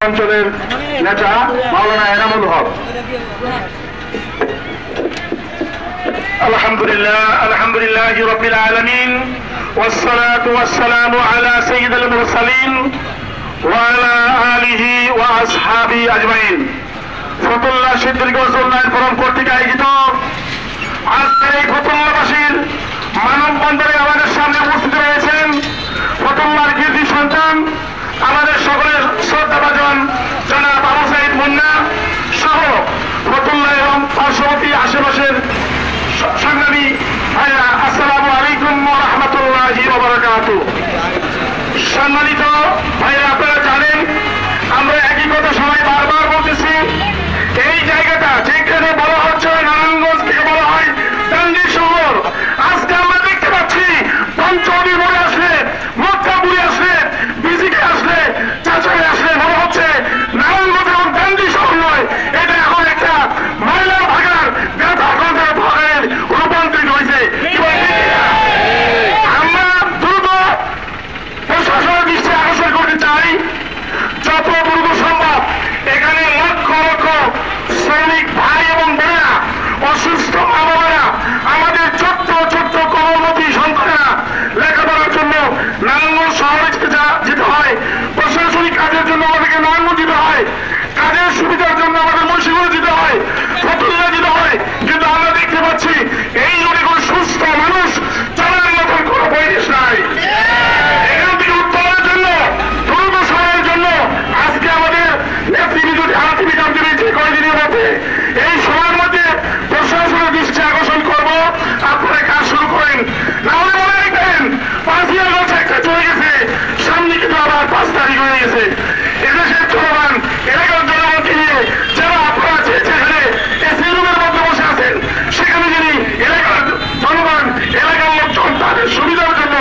অঞ্চলের নেতা মাওলানা এনামুল হক। আলহামদুলিল্লাহ রাব্বিল আলামিন ওয়াসসালাতু ওয়াসসালামু আলা সাইয়্যিদিল মুরসালিন ওয়া আলা আলিহি ওয়া আসহাবিহি আজমাইন। ফতুল্লাহ সিদ্দিকগঞ্জ উন্নয়ন ফোরাম কর্তৃক আয়োজিত আজকের এই ফতুল্লাহবাসীর মানববন্ধনে আমাদের সামনে উপস্থিত রয়েছেন ফতুল্লাহর কৃতি সন্তান আমাদের সকলের শ্রদ্ধাভাজন জনাব আবু সাইদ মুন্না সহ ফতুল্লাহ এবং পার্শ্ববর্তী আশেপাশের সংগ্রামী ভাইরা, আসসালামু আলাইকুম ওয়া রাহমাতুল্লাহি ওয়া বারাকাতুহু। সম্মানিত ভাইরা, আপনারা জানেন আমরা একই কথা সবাই বারবার বলতেছি, এই জায়গাটা যেখানে বলা হচ্ছে নারায়ণগঞ্জকে বলা হয় টাঙ্গী শহর। আজকে আমরা দেখতে পাচ্ছি পঞ্চমী মোড়ে আসলে, মক্কাপুরে আসলে, বিজিকে আসলে, চাচারে আসলে মনে হচ্ছে নারায়ণগঞ্জ এবং টাঙ্গী শহর নয়, এটা এখন একটা ময়লা ভাগার গাঁথা গন্ধের ভাগের রূপান্তরিত হয়েছে। আমরা দ্রুত প্রশাসনের দৃষ্টি আকর্ষণ করতে চাই, যত দ্রুত সম্ভব এখানে লক্ষ লক্ষ শ্রমিক ভাই এবং বোনেরা, অসুস্থ মা বাবারা, আমাদের ছোট্ট ছোট্ট কর্মবতী সন্তানেরা লেখাপড়ার জন্য নারায়ণগঞ্জ শহরে যেতে হয়, প্রশাসনিক কাজের জন্য আমাদেরকে নারায়ণগঞ্জ যেতে হয়, কাজের সুবিধার জন্য আমাদের মুন্সিগঞ্জ যেতে হয়, ফতুল্লাহ যেতে হয়। কিন্তু আমরা দেখতে পাচ্ছি এই জন্য কোনো সুস্থ মানুষ চলার মতন কোনো পরিবেশ নাই। এখান থেকে উত্তরের জন্য, দ্রুত সময়ের জন্য আজকে আমাদের নেতৃবৃন্দ হাতে বিকাশ দেবে যে কয়েকদিনের মধ্যে, এই সময়ের মধ্যে প্রশাসনের দৃষ্টি আকর্ষণ করবো, আপনারা কাজ শুরু করেন। না হলে মনে রাখবেন 5ই আগস্ট একটা চলে গেছে, সামনে কিন্তু আবার 5 তারিখ হয়ে গেছে। এদেশের চলমান এলাকার জনগণকে নিয়ে যারা আপনারা যেখানে এসি রুমের মধ্যে বসে আছেন, সেখানে যিনি এলাকার জনগণ, এলাকার লোকজন তাদের সুবিধার জন্য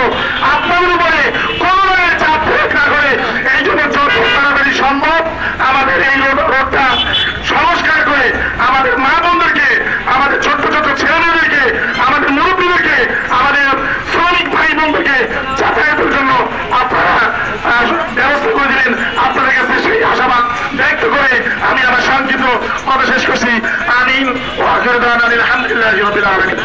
আপনাদের উপরে কোনো ধরনের চাপ প্রয়োগ না করে, এই জন্য যত তাড়াতাড়ি সম্ভব আমাদের এই রোডটা সংস্কার করে আমাদের মা বোনদেরকে, আমাদের ছোট্ট ছোট্ট ছেলেমেয়েদেরকে, আমাদের মুরব্বীদেরকে, আমাদের শ্রমিক ভাই বোনদেরকে যাতায়াতের জন্য আপনারা ব্যবস্থা করে দিলেন। আপনাদের কাছে সেই আশাবাদ ব্যক্ত করে আমি আমার সংক্ষিপ্ত কথা শেষ করছি। আমিন ওয়া আখিরু দাওয়ানা আলহামদুলিল্লাহি রাব্বিল আলামিন।